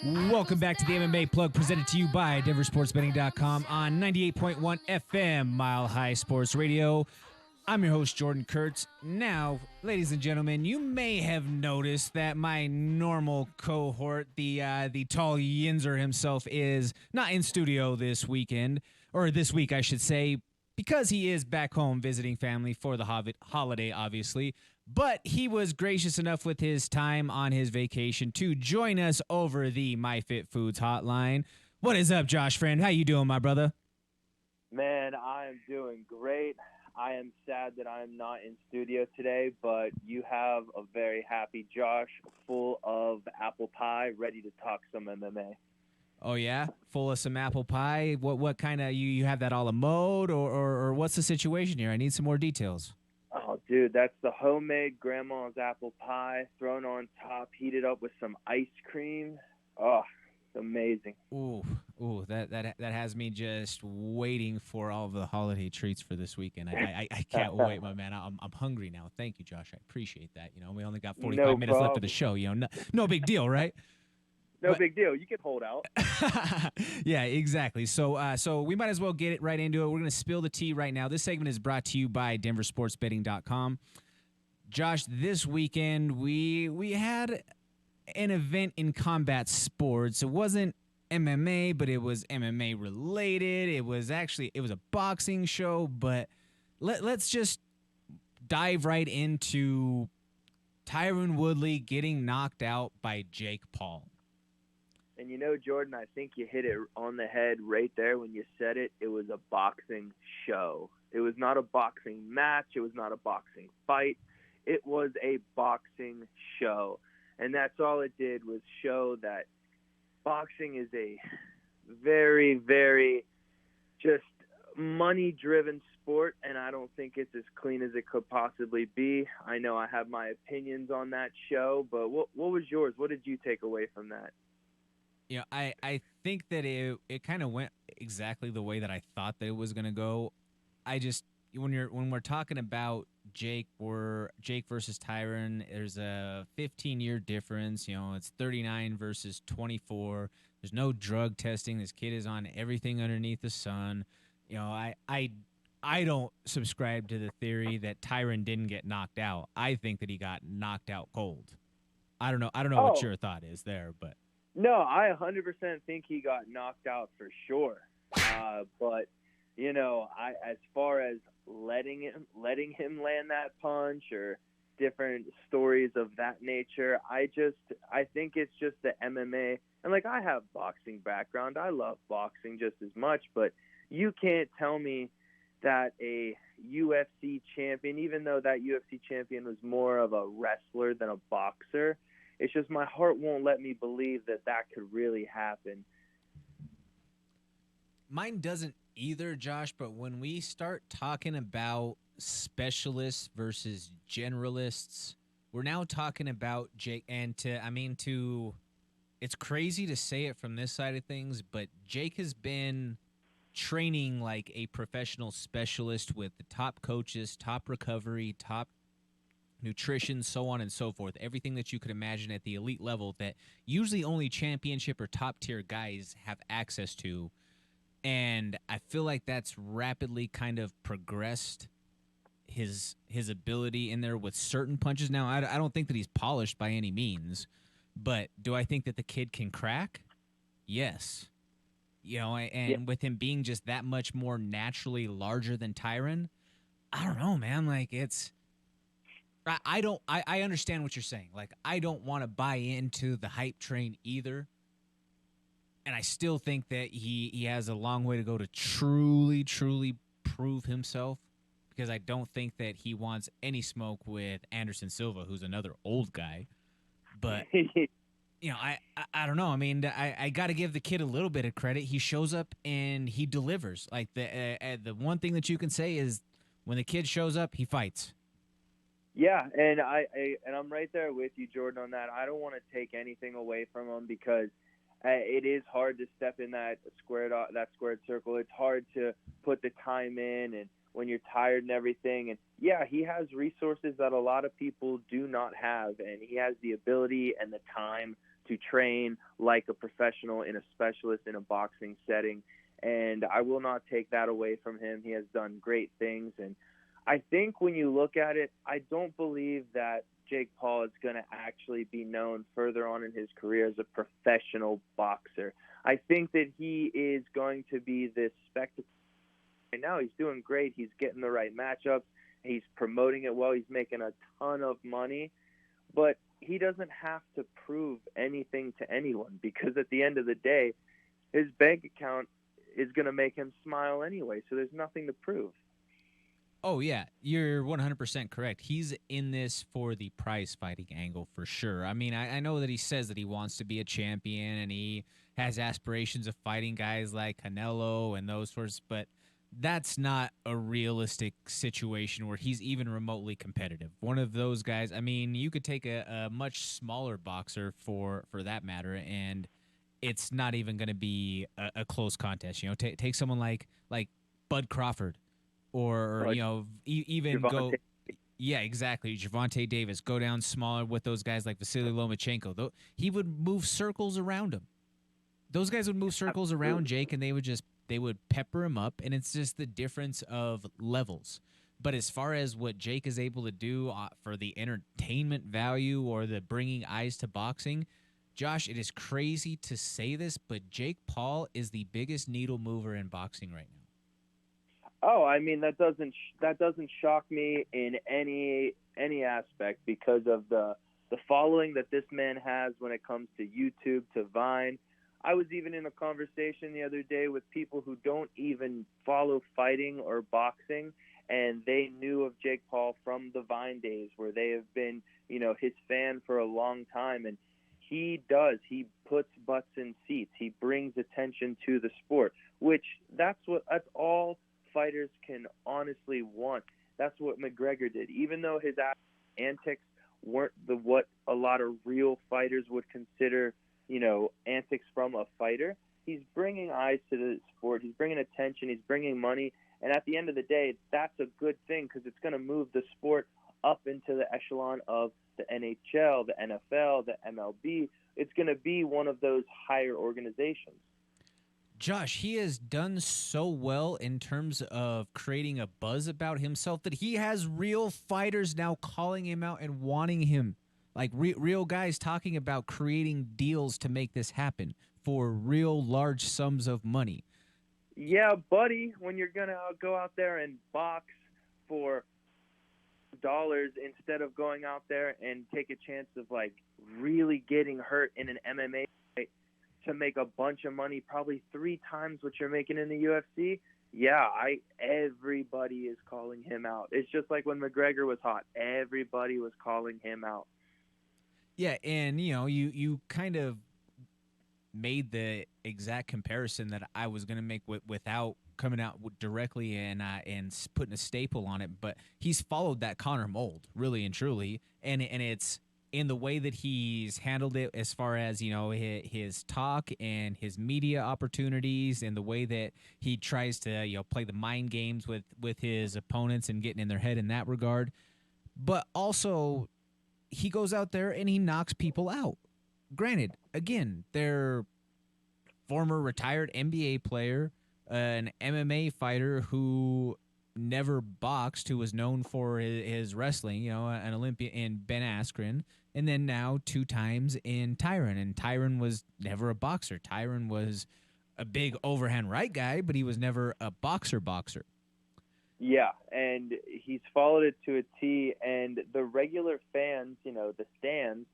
Welcome back to the MMA Plug, presented to you by DenverSportsBetting.com on 98.1 FM Mile High Sports Radio. I'm your host, Jordan Kurtz. Now, ladies and gentlemen, you may have noticed that my normal cohort, the tall Yinzer himself, is not in studio this weekend, or this week, I should say, because he is back home visiting family for the holiday, obviously. But he was gracious enough with his time on his vacation to join us over the MyFitFoods hotline. What is up, Josh friend? How you doing, my brother? Man, I am doing great. I am sad that I'm not in studio today, but you have a very happy Josh, full of apple pie, ready to talk some MMA. Oh yeah, full of some apple pie. What kind of you have that a la mode, or what's the situation here? I need some more details. Oh, dude, that's the homemade grandma's apple pie thrown on top, heated up with some ice cream. Oh, it's amazing. Ooh, that has me just waiting for all of the holiday treats for this weekend. I can't wait, my man. I'm hungry now. Thank you, Josh. I appreciate that. You know, we only got 45 minutes left of the show. You know, no big deal, right? No big deal. You can hold out. Yeah, exactly. So we might as well get it right into it. We're going to spill the tea right now. This segment is brought to you by DenverSportsBetting.com. Josh, this weekend we had an event in combat sports. It wasn't MMA, but it was MMA related. It was a boxing show, but let's just dive right into Tyron Woodley getting knocked out by Jake Paul. And you know, Jordan, I think you hit it on the head right there when you said it. It was a boxing show. It was not a boxing match. It was not a boxing fight. It was a boxing show. And that's all it did, was show that boxing is a very, very just money-driven sport, and I don't think it's as clean as it could possibly be. I know I have my opinions on that show, but what was yours? What did you take away from that? You know, I think that it kind of went exactly the way that I thought that it was going to go. When we're talking about Jake versus Tyron, there's a 15-year difference. You know, it's 39 versus 24. There's no drug testing. This kid is on everything underneath the sun. You know, I don't subscribe to the theory that Tyron didn't get knocked out. I think that he got knocked out cold. I don't know what your thought is there, but no, I 100% think he got knocked out for sure. But you know, as far as letting him land that punch or different stories of that nature, I think it's just the MMA. And like, I have boxing background. I love boxing just as much, but you can't tell me that a UFC champion, even though that UFC champion was more of a wrestler than a boxer, it's just my heart won't let me believe that could really happen. Mine doesn't either, Josh, but when we start talking about specialists versus generalists, we're now talking about Jake. And it's crazy to say it from this side of things, but Jake has been training like a professional specialist with the top coaches, top recovery, top nutrition, so on and so forth. Everything that you could imagine at the elite level that usually only championship or top tier guys have access to. And I feel like that's rapidly kind of progressed his ability in there with certain punches. Now, I don't think that he's polished by any means, but do I think that the kid can crack? Yes. You know, and with him being just that much more naturally larger than Tyron, I don't know, man. Like, I understand what you're saying. Like, I don't want to buy into the hype train either. And I still think that he has a long way to go to truly, truly prove himself, because I don't think that he wants any smoke with Anderson Silva, who's another old guy. But, you know, I don't know. I mean, I got to give the kid a little bit of credit. He shows up and he delivers. Like, the one thing that you can say is when the kid shows up, he fights. Yeah, and I'm right there with you, Jordan, on that. I don't want to take anything away from him, because it is hard to step in that squared circle. It's hard to put the time in, and when you're tired and everything. And yeah, he has resources that a lot of people do not have, and he has the ability and the time to train like a professional in a specialist in a boxing setting. And I will not take that away from him. He has done great things. And I think when you look at it, I don't believe that Jake Paul is going to actually be known further on in his career as a professional boxer. I think that he is going to be this spectacle. Right now, he's doing great. He's getting the right matchups. He's promoting it well. He's making a ton of money. But he doesn't have to prove anything to anyone, because at the end of the day, his bank account is going to make him smile anyway. So there's nothing to prove. Oh, yeah, you're 100% correct. He's in this for the prize fighting angle for sure. I mean, I know that he says that he wants to be a champion and he has aspirations of fighting guys like Canelo and those sorts, but that's not a realistic situation where he's even remotely competitive. One of those guys, I mean, you could take a much smaller boxer for that matter, and it's not even going to be a close contest. You know, take someone like Bud Crawford, or Like even Gervonta. go. Yeah, exactly. Gervonta Davis, go down smaller with those guys like Vasily Lomachenko. He would move circles around him. Those guys would move circles around Jake, and they would pepper him up, and it's just the difference of levels. But as far as what Jake is able to do for the entertainment value or the bringing eyes to boxing, Josh, it is crazy to say this, but Jake Paul is the biggest needle mover in boxing right now. Oh, I mean, that doesn't shock me in any aspect, because of the following that this man has when it comes to YouTube, to Vine. I was even in a conversation the other day with people who don't even follow fighting or boxing, and they knew of Jake Paul from the Vine days, where they have been, his fan for a long time. And he puts butts in seats. He brings attention to the sport, which that's all fighters can honestly want. That's what McGregor did. Even though his antics weren't what a lot of real fighters would consider, antics from a fighter, he's bringing eyes to the sport. He's bringing attention. He's bringing money. And at the end of the day, that's a good thing, because it's going to move the sport up into the echelon of the NHL, the NFL, the MLB. It's going to be one of those higher organizations. Josh, he has done so well in terms of creating a buzz about himself that he has real fighters now calling him out and wanting him. Like real guys talking about creating deals to make this happen for real large sums of money. Yeah, buddy, when you're going to go out there and box for dollars instead of going out there and take a chance of really getting hurt in an MMA fight to make a bunch of money, probably 3 times what you're making in the UFC. Yeah, everybody is calling him out. It's just like when McGregor was hot. Everybody was calling him out. Yeah, and you kind of made the exact comparison that I was going to make without coming out directly and putting a staple on it, but he's followed that Connor mold really and truly, and it's in the way that he's handled it, as far as his talk and his media opportunities, and the way that he tries to play the mind games with his opponents and getting in their head in that regard. But also, he goes out there and he knocks people out. Granted, again, they're former retired NBA player, an MMA fighter who never boxed, who was known for his wrestling, an Olympian in Ben Askren, and then now 2 times in Tyron. And Tyron was never a boxer. Tyron was a big overhand right guy, but he was never a boxer. Yeah, and he's followed it to a T. And the regular fans, the stands,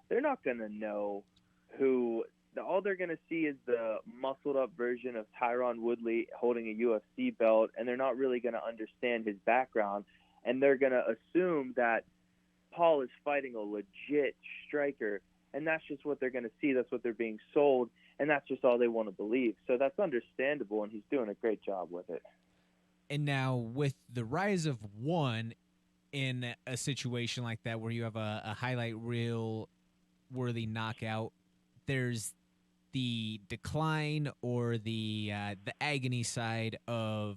they're not going to know who. All they're going to see is the muscled up version of Tyron Woodley holding a UFC belt, and they're not really going to understand his background. And they're going to assume that Paul is fighting a legit striker, and that's just what they're going to see. That's what they're being sold, and that's just all they want to believe. So that's understandable, and he's doing a great job with it. And now, with the rise of one in a situation like that, where you have a highlight reel worthy knockout, there's the decline or the agony side of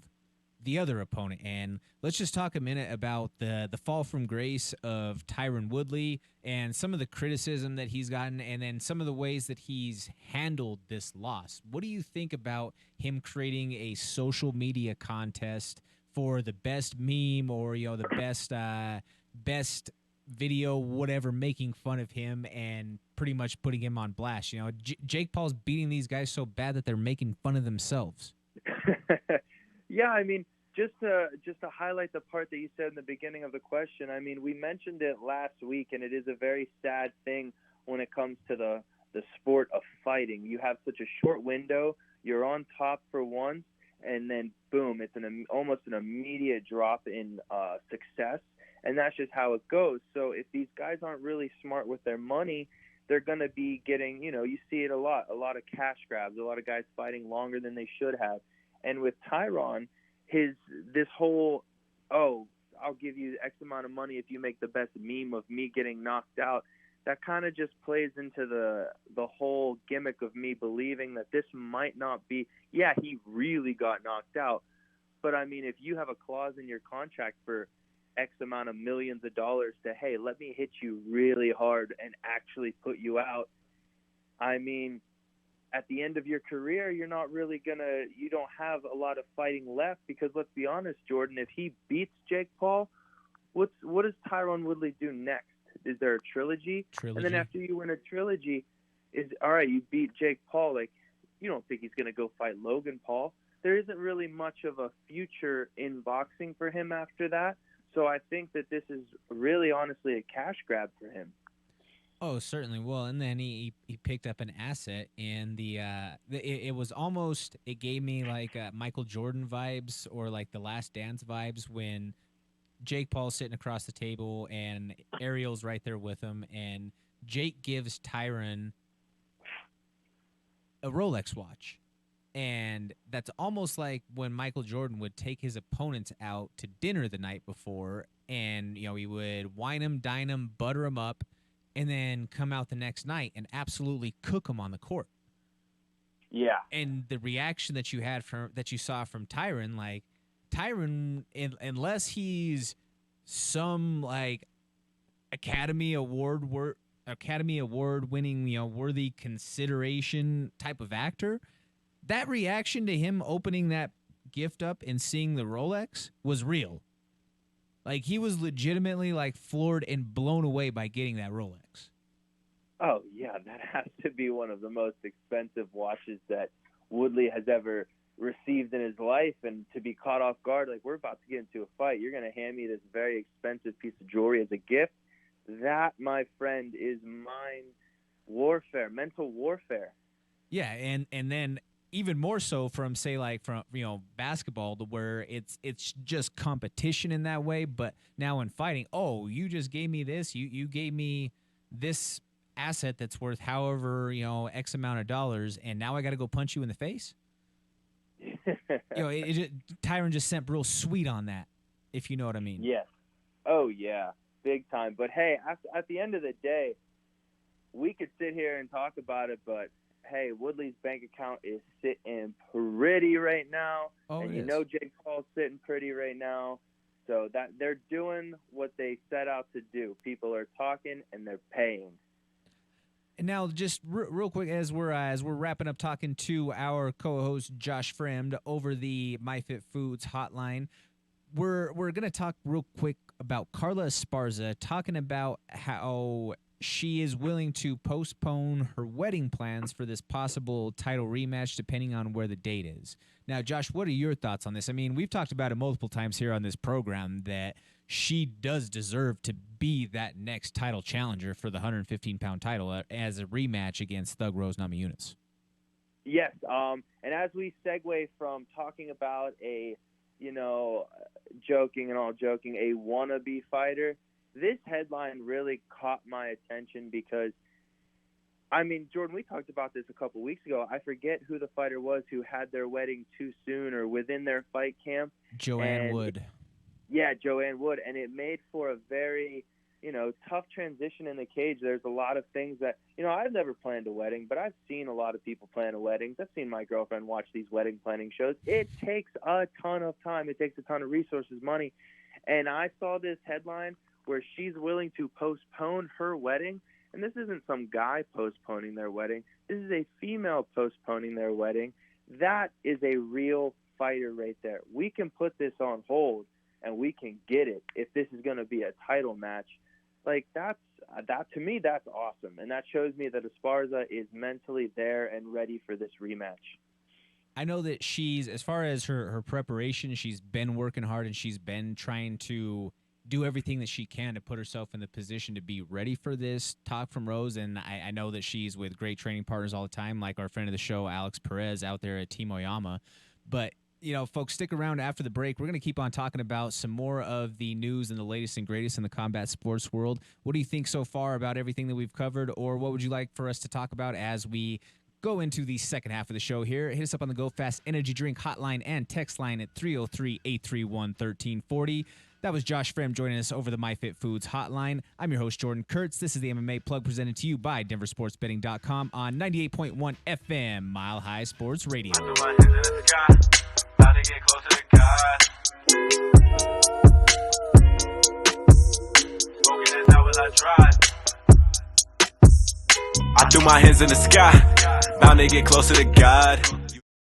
the other opponent. And let's just talk a minute about the fall from grace of Tyron Woodley and some of the criticism that he's gotten, and then some of the ways that he's handled this loss. What do you think about him creating a social media contest for the best meme, or the best video, whatever, making fun of him and pretty much putting him on blast? Jake Paul's beating these guys so bad that they're making fun of themselves. Yeah, I mean, just to highlight the part that you said in the beginning of the question, I mean, we mentioned it last week, and it is a very sad thing when it comes to the sport of fighting. You have such a short window, you're on top for once, and then boom, it's almost an immediate drop in success, and that's just how it goes. So if these guys aren't really smart with their money, they're going to be getting, you see it a lot of cash grabs, a lot of guys fighting longer than they should have. And with Tyron, this whole, I'll give you X amount of money if you make the best meme of me getting knocked out, that kind of just plays into the whole gimmick of me believing that this might not be, yeah, he really got knocked out. But, I mean, if you have a clause in your contract for X amount of millions of dollars to, hey, let me hit you really hard and actually put you out, I mean, at the end of your career, you don't have a lot of fighting left, because let's be honest, Jordan, if he beats Jake Paul, what does Tyron Woodley do next? Is there a trilogy? And then after you win a trilogy, all right, you beat Jake Paul, like, you don't think he's going to go fight Logan Paul. There isn't really much of a future in boxing for him after that. So I think that this is really honestly a cash grab for him. Oh, certainly. Well, and then he picked up an asset, and it was almost, it gave me like Michael Jordan vibes, or like the Last Dance vibes, when Jake Paul's sitting across the table and Ariel's right there with him, and Jake gives Tyron a Rolex watch. And that's almost like when Michael Jordan would take his opponents out to dinner the night before, and he would wine them, dine them, butter them up, and then come out the next night and absolutely cook them on the court. Yeah. And the reaction that you saw from Tyron, like Tyron, unless he's some like Academy Award winning, worthy consideration type of actor, that reaction to him opening that gift up and seeing the Rolex was real. Like, he was legitimately like floored and blown away by getting that Rolex. Oh, yeah, that has to be one of the most expensive watches that Woodley has ever received in his life. And to be caught off guard, like, we're about to get into a fight, you're going to hand me this very expensive piece of jewelry as a gift. That, my friend, is mental warfare. Yeah, and then even more so from, say, like from basketball, to where it's just competition in that way. But now in fighting, you just gave me this, you gave me this asset that's worth however X amount of dollars, and now I got to go punch you in the face. Tyron just sent real sweet on that, if you know what I mean. Yes. Oh yeah, big time. But hey, at the end of the day, we could sit here and talk about it, but hey, Woodley's bank account is sitting pretty right now. And Jake Paul's sitting pretty right now. So that they're doing what they set out to do. People are talking and they're paying. And now, just real quick, as we're wrapping up talking to our co-host Josh Fremd over the MyFit Foods hotline, we're gonna talk real quick about Carla Esparza, talking about how she is willing to postpone her wedding plans for this possible title rematch, depending on where the date is. Now, Josh, what are your thoughts on this? I mean, we've talked about it multiple times here on this program that she does deserve to be that next title challenger for the 115-pound title as a rematch against Thug Rose Namajunas. Yes, and as we segue from talking about a, joking, a wannabe fighter, this headline really caught my attention because, I mean, Jordan, we talked about this a couple weeks ago. I forget who the fighter was who had their wedding too soon or within their fight camp. Joanne Wood. Yeah, Joanne Wood. And it made for a very tough transition in the cage. There's a lot of things that, I've never planned a wedding, but I've seen a lot of people plan weddings. I've seen my girlfriend watch these wedding planning shows. It takes a ton of time. It takes a ton of resources, money. And I saw this headline where she's willing to postpone her wedding. And this isn't some guy postponing their wedding. This is a female postponing their wedding. That is a real fighter right there. We can put this on hold and we can get it if this is going to be a title match. Like, that to me, that's awesome. And that shows me that Esparza is mentally there and ready for this rematch. I know that as far as her preparation, she's been working hard and she's been trying to do everything that she can to put herself in the position to be ready for this talk from Rose. And I know that she's with great training partners all the time, like our friend of the show, Alex Perez, out there at Team Oyama. But, folks, stick around after the break. We're going to keep on talking about some more of the news and the latest and greatest in the combat sports world. What do you think so far about everything that we've covered, or what would you like for us to talk about as we go into the second half of the show here? Hit us up on the Go Fast Energy Drink hotline and text line at 303-831-1340. That was Josh Frem joining us over the MyFit Foods hotline. I'm your host, Jordan Kurtz. This is the MMA Plug presented to you by DenverSportsBetting.com on 98.1 FM, Mile High Sports Radio. I threw my hands in the sky, about to get closer to God. Smoking this out as I drive. I threw my hands in the sky, bound to get closer to God.